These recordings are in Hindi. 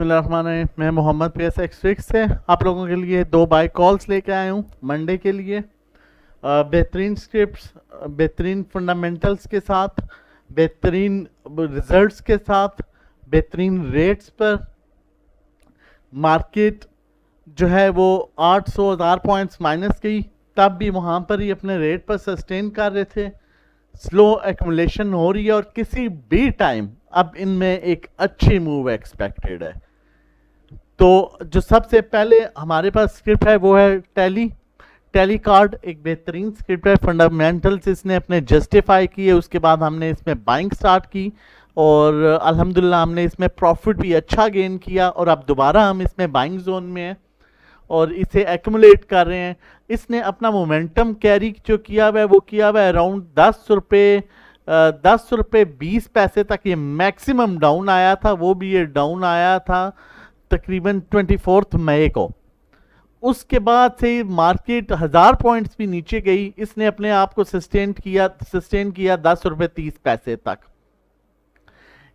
बिस्मिल्लाहिर्रहमानिर्रहीम। मैं मोहम्मद पीएस एक्सट्रिक्स से आप लोगों के लिए 2 बाय कॉल्स लेके आया हूँ मंडे के लिए। बेहतरीन स्क्रिप्ट्स, बेहतरीन फंडामेंटल्स के साथ, बेहतरीन रिजल्ट्स के साथ, बेहतरीन रेट्स पर। मार्केट जो है वो 800,000 पॉइंट्स माइनस गई, तब भी वहाँ पर ही अपने रेट पर सस्टेन कर रहे थे। स्लो एक्मुलेशन हो रही है और किसी भी टाइम अब इनमें एक अच्छी मूव एक्सपेक्टेड है। तो जो सबसे पहले हमारे पास स्क्रिप्ट है वो है टैली कार्ड। एक बेहतरीन स्क्रिप्ट है, फंडामेंटल्स इसने अपने जस्टिफाई किए, उसके बाद हमने इसमें बाइंग स्टार्ट की और अल्हम्दुलिल्लाह हमने इसमें प्रॉफिट भी अच्छा गेन किया और अब दोबारा हम इसमें बाइंग जोन में हैं और इसे एक्मुलेट कर रहे हैं। इसने अपना मोमेंटम कैरी जो किया हुआ है वो किया हुआ है अराउंड 10 रुपये 20 पैसे तक। ये मैक्सिमम डाउन आया था, वो भी ये डाउन आया था तकरीबन 24 मई को। उसके बाद से मार्केट 1000 पॉइंट्स भी नीचे गई, इसने अपने आप को सस्टेन किया 10 रुपये 30 पैसे तक।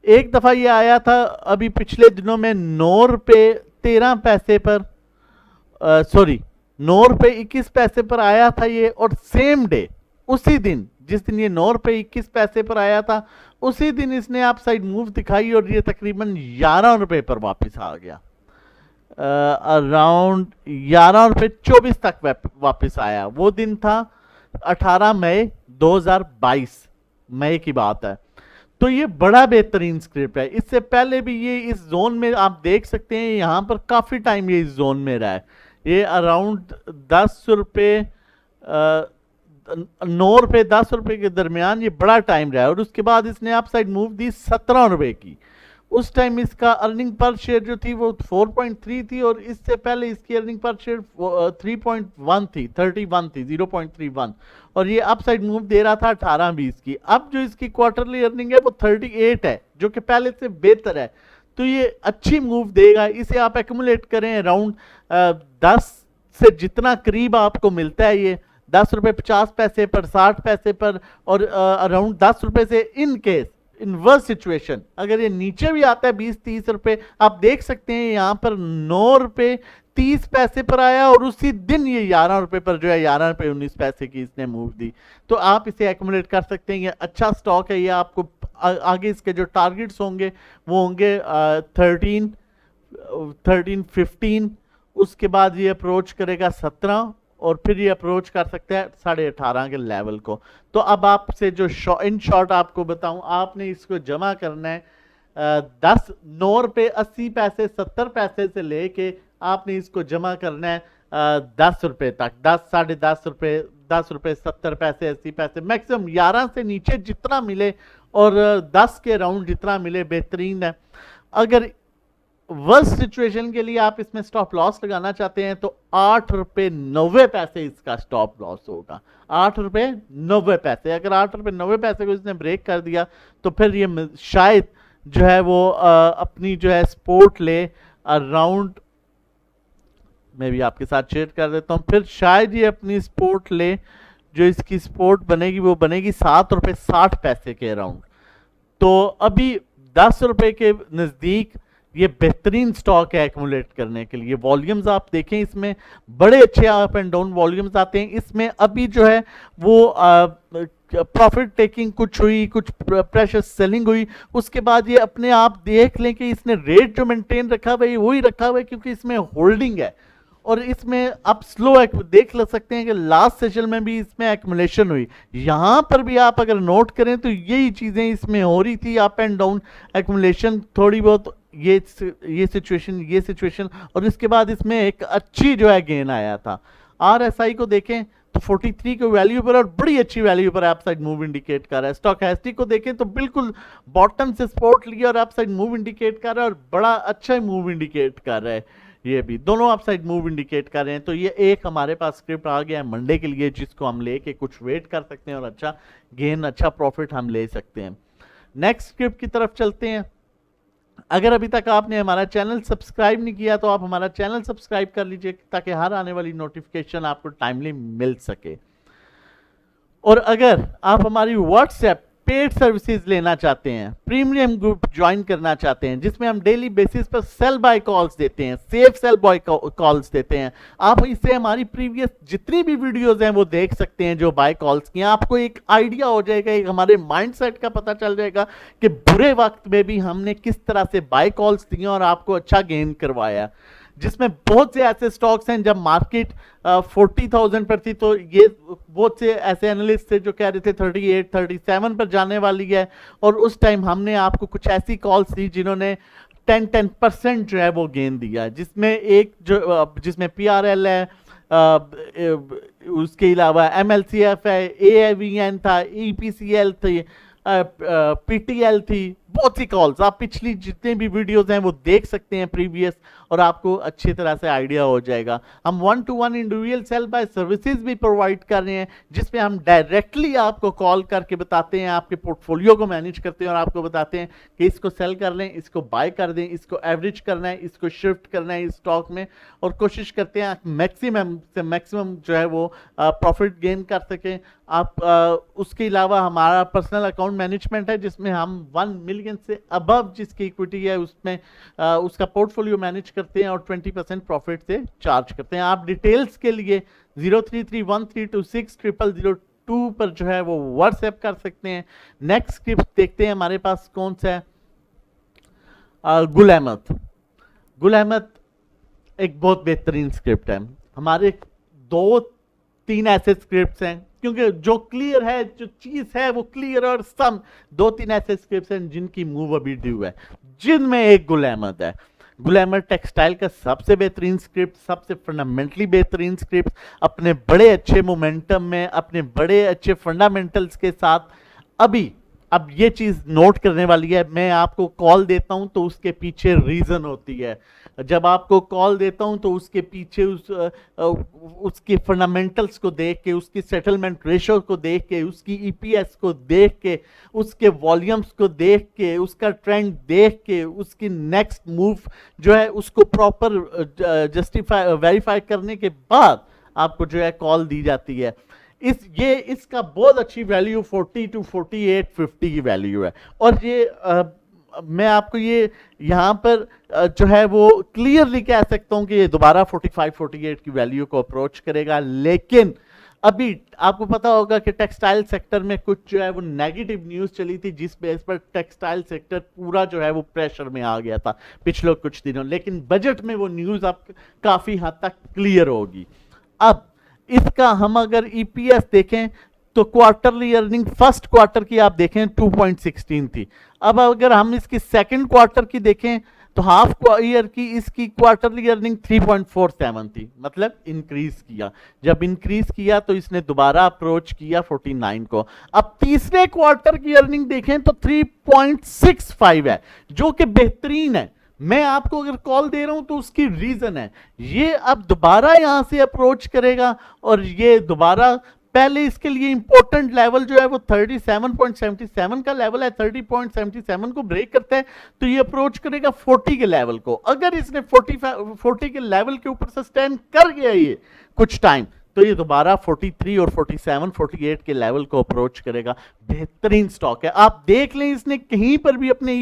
एक दफा ये आया था अभी पिछले दिनों में 9 रुपये 13 पैसे पर, सॉरी 9 रुपये 21 पैसे पर आया था ये, और सेम डे उसी दिन जिस दिन ये 9 रुपये 21 पैसे पर आया था उसी दिन इसने आप साइड मूव दिखाई और ये तकरीबन 11 रुपये पर वापस आ गया। अराउंड 11 रुपये 24 तक वापस आया। वो दिन था 18 मई 2022, मई की बात है। तो ये बड़ा बेहतरीन स्क्रिप्ट है। इससे पहले भी ये इस जोन में आप देख सकते हैं, यहाँ पर काफ़ी टाइम ये इस जोन में रहा है। ये अराउंड 9 रुपये 10 रुपये के दरमियान ये बड़ा टाइम रहा है और उसके बाद इसने आप साइड मूव दी 17 रुपये की। उस टाइम इसका अर्निंग पर शेयर जो थी वो 4.3 थी और इससे पहले इसकी अर्निंग पर शेयर 3.1 थी, 31 थी, 0.31, और ये अप साइड मूव दे रहा था 18-20 की। अब जो इसकी क्वार्टरली अर्निंग है वो 38 है, जो कि पहले से बेहतर है। तो ये अच्छी मूव देगा, इसे आप एक्यूमुलेट करें अराउंड 10 से जितना करीब आपको मिलता है ये 10 रुपये 50 पैसे पर, 60 पैसे पर, और अराउंड 10 रुपये से इन केस इनवर्स सिचुएशन अगर ये नीचे भी आता है 20-30 रुपए, आप देख सकते हैं यहाँ पर 9 रुपये 30 पैसे पर आया और उसी दिन ये 11 रुपए पर जो है 11 रुपये 19 पैसे की इसने मूव दी। तो आप इसे एक्यूमुलेट कर सकते हैं, ये अच्छा स्टॉक है। ये आपको आगे इसके जो टारगेट्स होंगे वो होंगे 13-15, उसके बाद ये अप्रोच करेगा 17 और फिर ये अप्रोच कर सकते हैं 18.5 के लेवल को। तो अब आपसे जो इन शॉर्ट आपको बताऊं, आपने इसको जमा करना है 9 रुपये 80 पैसे 70 पैसे से लेके आपने इसको जमा करना है 10 रुपये तक, 10 साढ़े 10 रुपये 10 रुपये 70 पैसे 80 पैसे, मैक्सिमम 11 से नीचे जितना मिले और 10 के राउंड जितना मिले बेहतरीन है। अगर वर्स्ट सिचुएशन के लिए आप इसमें स्टॉप लॉस लगाना चाहते हैं तो 8 रुपये 90 पैसे इसका स्टॉप लॉस होगा। 8 रुपये 90 पैसे, अगर 8 रुपये 90 पैसे को इसने ब्रेक कर दिया तो फिर ये शायद जो है वो अपनी जो है सपोर्ट ले अराउंड, मैं भी आपके साथ शेयर कर देता हूँ, फिर शायद ये अपनी सपोर्ट ले, जो इसकी सपोर्ट बनेगी वो बनेगी 7 रुपये 60 पैसे के अराउंड। तो अभी 10 रुपये के नज़दीक ये बेहतरीन स्टॉक है एक्मुलेट करने के लिए। वॉल्यूम्स आप देखें, इसमें बड़े अच्छे अप एंड डाउन वॉल्यूम्स आते हैं। इसमें अभी जो है वो प्रॉफिट टेकिंग कुछ हुई, कुछ प्रेशर सेलिंग हुई, उसके बाद ये अपने आप देख लें कि इसने रेट जो मेंटेन रखा हुआ है वही रखा हुआ है, क्योंकि इसमें होल्डिंग है और इसमें आप स्लो देख ले सकते हैं कि लास्ट सेशन में भी इसमें एक्मुलेशन हुई। यहाँ पर भी आप अगर नोट करें तो यही चीज़ें इसमें हो रही थी, अप एंड डाउन एक्मुलेशन थोड़ी बहुत, ये सिचुएशन और इसके बाद इसमें एक अच्छी जो है गेन आया था। RSI को देखें तो 43 के वैल्यू पर और बड़ी अच्छी वैल्यू पर अपसाइड मूव इंडिकेट कर रहा है। स्टॉकेस्टिक को देखें तो बिल्कुल बॉटम से सपोर्ट लिया और अपसाइड मूव इंडिकेट कर रहा है और बड़ा अच्छा मूव इंडिकेट कर रहा है। ये भी दोनों अपसाइड मूव इंडिकेट कर रहे हैं। तो ये एक हमारे पास स्क्रिप्ट आ गया है मंडे के लिए, जिसको हम लेके कुछ वेट कर सकते हैं और अच्छा गेन, अच्छा प्रॉफिट हम ले सकते हैं। नेक्स्ट स्क्रिप्ट की तरफ चलते हैं। अगर अभी तक आपने हमारा चैनल सब्सक्राइब नहीं किया तो आप हमारा चैनल सब्सक्राइब कर लीजिए ताकि हर आने वाली नोटिफिकेशन आपको टाइमली मिल सके। और अगर आप हमारी व्हाट्सएप पेड सर्विसेज लेना चाहते हैं, प्रीमियम ग्रुप ज्वाइन करना चाहते हैं जिसमें हम डेली बेसिस पर सेल बाय कॉल्स देते हैं, सेफ सेल बाय कॉल्स देते हैं, आप इससे हमारी प्रीवियस जितनी भी वीडियोस हैं वो देख सकते हैं जो बाय कॉल्स की हैं। आपको एक आइडिया हो जाएगा, एक हमारे माइंडसेट का पता चल जाएगा कि बुरे वक्त में भी हमने किस तरह से बाय कॉल्स दिए और आपको अच्छा गेन करवाया, जिसमें बहुत से ऐसे स्टॉक्स हैं जब मार्केट 40,000 पर थी तो ये बहुत से ऐसे एनालिस्ट थे जो कह रहे थे 38 37 पर जाने वाली है, और उस टाइम हमने आपको कुछ ऐसी कॉल्स दी जिन्होंने 10% जो है वो गेन दिया, जिसमें एक जो जिसमें PRL है, उसके अलावा MLCF है, AAVN था, EPCL थी, PTL थी, बहुत सी कॉल्स आप पिछली जितने भी वीडियोस हैं वो देख सकते हैं प्रीवियस, और आपको अच्छी तरह से आइडिया हो जाएगा। हम 1-to-1 individual sale by services भी प्रोवाइड कर रहे हैं जिसमें हम डायरेक्टली आपको कॉल करके बताते हैं, आपके पोर्टफोलियो को मैनेज करते हैं और आपको बताते हैं कि इसको सेल कर लें, इसको बाय कर दें, इसको एवरेज करना है, इसको शिफ्ट करना है इस स्टॉक में, और कोशिश करते हैं मैक्सिमम से मैक्सिमम जो है वो प्रॉफिट गेन कर सकें आप। उसके अलावा हमारा पर्सनल अकाउंट मैनेजमेंट है जिसमें हम 1 मिलियन से अबव जिसकी इक्विटी है उसमें उसका पोर्टफोलियो मैनेज करते हैं और 20% प्रॉफिट से चार्ज करते हैं। आप डिटेल्स के लिए 0331326002 पर जो है वो व्हाट्सएप कर सकते हैं। नेक्स्ट स्क्रिप्ट देखते हैं हमारे पास कौन सा है। गुल अहमद एक बहुत बेहतरीन स्क्रिप्ट है। हमारे 2-3 ऐसे स्क्रिप्ट्स हैं क्योंकि जो क्लियर है, जो चीज है वो क्लियर, और सम 2-3 ऐसे स्क्रिप्ट्स हैं जिनकी मूव अभी ड्यू है, जिनमें एक गुल अहमद है। गुल अहमद टेक्सटाइल का सबसे बेहतरीन स्क्रिप्ट, सबसे फंडामेंटली बेहतरीन स्क्रिप्ट, अपने बड़े अच्छे मोमेंटम में, अपने बड़े अच्छे फंडामेंटल्स के साथ अभी अब ये चीज नोट करने वाली है। मैं आपको कॉल देता हूं तो उसके पीछे रीजन होती है। जब आपको कॉल देता हूं तो उसके पीछे उसके फंडामेंटल्स को देख के, उसकी सेटलमेंट रेशो को देख के, उसकी ईपीएस को देख के, उसके वॉल्यूम्स को देख के, उसका ट्रेंड देख के, उसकी नेक्स्ट मूव जो है उसको प्रॉपर जस्टिफाई वेरीफाई करने के बाद आपको जो है कॉल दी जाती है। इसका बहुत अच्छी वैल्यू 40 to 48, 50 की वैल्यू है, और ये मैं आपको ये यहाँ पर जो है वो क्लियरली कह सकता हूँ कि ये दोबारा 45-48 की वैल्यू को अप्रोच करेगा। लेकिन अभी आपको पता होगा कि टेक्सटाइल सेक्टर में कुछ जो है वो नेगेटिव न्यूज़ चली थी जिस बेस पर टेक्सटाइल सेक्टर पूरा जो है वो प्रेशर में आ गया था पिछले कुछ दिनों, लेकिन बजट में वो न्यूज़ अब काफ़ी हद तक क्लियर होगी। अब इसका हम अगर ईपीएस देखें तो क्वार्टरली अर्निंग फर्स्ट क्वार्टर की आप देखें 2.16 थी। अब अगर हम इसकी सेकंड क्वार्टर की देखें तो हाफ ईयर की इसकी क्वार्टरली अर्निंग 3.47 थी, मतलब इंक्रीज किया। जब इंक्रीज किया तो इसने दोबारा अप्रोच किया 49 को। अब तीसरे क्वार्टर की अर्निंग देखें तो 3.65 है, जो कि बेहतरीन है। मैं आपको अगर कॉल दे रहा हूं तो उसकी रीजन है, ये अब दोबारा यहां से अप्रोच करेगा, और ये दोबारा पहले इसके लिए इंपॉर्टेंट लेवल जो है वो 37.77 का लेवल है। 30.77 को ब्रेक करता है तो ये अप्रोच करेगा 40 के लेवल को। अगर इसने 40 के लेवल के ऊपर सस्टेन कर गया ये कुछ टाइम, तो ये दोबारा 43 और 47, 48 के लेवल को अप्रोच करेगा। बेहतरीन स्टॉक है, आप देख लें इसने कहीं पर भी अपने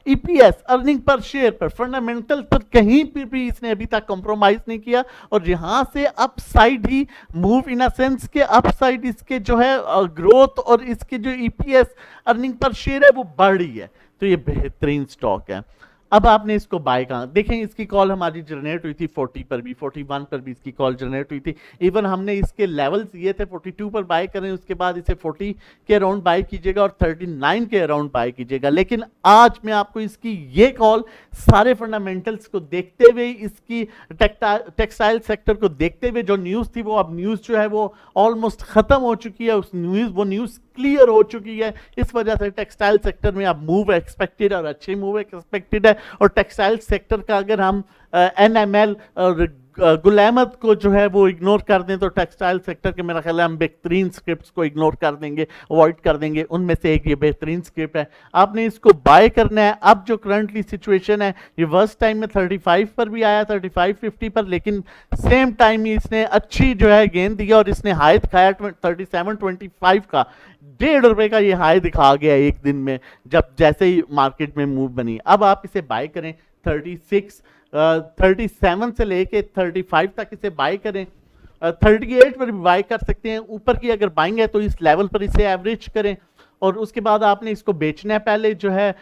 ईपीएस अर्निंग पर शेयर पर फंडामेंटल पर कहीं पर भी इसने अभी तक कॉम्प्रोमाइज नहीं किया, और यहां से upside he move in a sense के अपसाइड इसके जो है ग्रोथ और इसके जो ईपीएस अर्निंग पर शेयर है वो बढ़ रही है। तो ये बेहतरीन स्टॉक है। अब आपने इसको बाय कहाँ देखें, इसकी कॉल हमारी जनरेट हुई थी 40 पर भी, 41 पर भी इसकी कॉल जनरेट हुई थी। इवन हमने इसके लेवल्स दिए थे 42 पर बाय करें, उसके बाद इसे 40 के अराउंड बाय कीजिएगा और 39 के अराउंड बाय कीजिएगा। लेकिन आज मैं आपको इसकी ये कॉल सारे फंडामेंटल्स को देखते हुए, इसकी टेक्सटाइल सेक्टर को देखते हुए, जो न्यूज़ थी वो अब न्यूज़ जो है वो ऑलमोस्ट खत्म हो चुकी है, उस न्यूज़ क्लियर हो चुकी है। इस वजह से टेक्सटाइल सेक्टर में अब मूव एक्सपेक्टेड और अच्छी मूव एक्सपेक्टेड है। और टेक्सटाइल सेक्टर का अगर हम एनएमएल और गुल अहमद को जो है वो इग्नोर कर दें तो टेक्सटाइल सेक्टर के मेरा ख्याल है हम बेहतरीन स्क्रिप्ट्स को इग्नोर कर देंगे, अवॉइड कर देंगे। उनमें से एक ये बेहतरीन स्क्रिप्ट है, आपने इसको बाय करना है। अब जो करंटली सिचुएशन है, ये वर्स्ट टाइम में 35 पर भी आया, 35.50 पर, लेकिन सेम टाइम ही इसने अच्छी जो है गेंद दी और इसने हाई दिखाया 37.25 का। ₹1.5 का ये हाई दिखा गया एक दिन में, जब जैसे ही मार्केट में मूव बनी। अब आप इसे बाय करें 37 से लेके 35 तक इसे बाय करें। 38 पर भी बाय कर सकते हैं। ऊपर की अगर बाइंग है तो इस लेवल पर इसे एवरेज करें और उसके बाद आपने इसको बेचना है। पहले जो है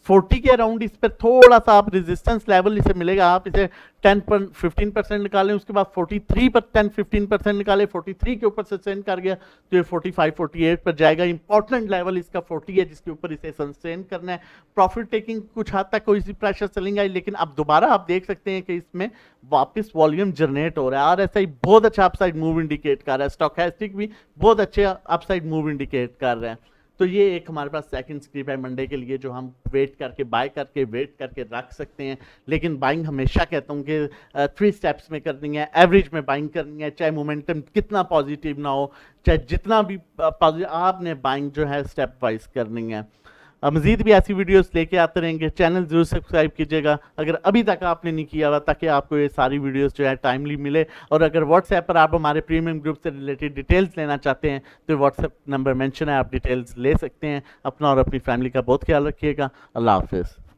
40 के अराउंड इस पर थोड़ा सा आप रेजिस्टेंस लेवल इसे मिलेगा, आप इसे 15% निकालें, उसके बाद 43 पर 10-15% निकालें, 43 के ऊपर सस्टेन कर गया तो ये 45-48 पर जाएगा। इंपॉर्टेंट लेवल इसका 40 है जिसके ऊपर इसे सस्टेन करना है। प्रॉफिट टेकिंग कुछ हद तक कोई सी प्रेशर सेलिंग आई, लेकिन अब दोबारा आप देख सकते हैं कि इसमें वापस वॉल्यूम जनरेट हो रहा है। RSI बहुत अच्छा अपसाइड मूव इंडिकेट कर रहा है, स्टोचैस्टिक भी बहुत अच्छे अपसाइड मूव इंडिकेट कर रहे हैं। तो ये एक हमारे पास सेकंड स्क्रिप्ट है मंडे के लिए, जो हम वेट करके बाय करके वेट करके रख सकते हैं। लेकिन बाइंग हमेशा कहता हूँ कि 3 स्टेप्स में करनी है, एवरेज में बाइंग करनी है, चाहे मोमेंटम कितना पॉजिटिव ना हो, चाहे जितना भी पॉजिटिव, आपने बाइंग जो है स्टेप वाइज करनी है। मजीद भी ऐसी वीडियोस लेके आते रहेंगे। चैनल जरूर सब्सक्राइब कीजिएगा अगर अभी तक आपने नहीं किया हुआ, ताकि आपको ये सारी वीडियोस जो है टाइमली मिले। और अगर व्हाट्सएप पर आप हमारे प्रीमियम ग्रुप से रिलेटेड डिटेल्स लेना चाहते हैं तो व्हाट्सएप नंबर मेंशन है, आप डिटेल्स ले सकते हैं। अपना और अपनी फैमिली का बहुत ख्याल रखिएगा। अल्लाह हाफिज़।